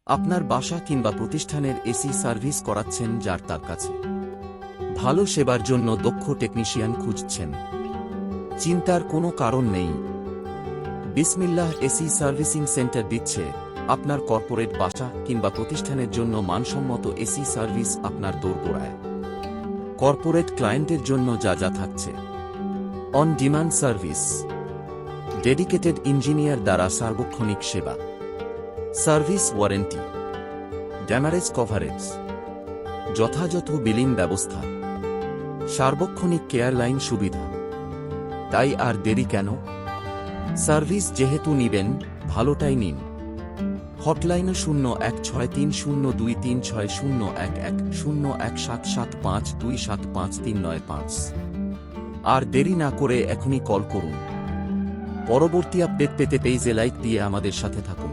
আপনার বাসা কিংবা প্রতিষ্ঠানের এসি সার্ভিস করাচ্ছেন, যার তার কাছে ভালো সেবার জন্য দক্ষ টেকনিশিয়ান খুঁজছেন। চিন্তার কোনো কারণ নেই। বিসমিল্লাহ এসি সার্ভিসিং সেন্টার দিচ্ছে আপনার কর্পোরেট বাসা কিংবা প্রতিষ্ঠানের জন্য মানসম্মত এসি সার্ভিস আপনার দোরগোড়ায়। কর্পোরেট ক্লায়েন্টের জন্য যা যা থাকছে: on demand service, dedicated engineer দ্বারা সার্বক্ষণিক সেবা, সার্ভিস ওয়ারেন্টি, ড্যামারেজ কভারেজ, যথাযথ বিলিং ব্যবস্থা, সার্বক্ষণিক কেয়ার লাইন সুবিধা। তাই আর দেরি কেন? সার্ভিস যেহেতু নিবেন, ভালোটাই নিন। হটলাইনে 0163023601101775275395। আর দেরি না করে এখনই কল করুন। পরবর্তী আপডেট পেতে পেজে লাইক দিয়ে আমাদের সাথে থাকুন।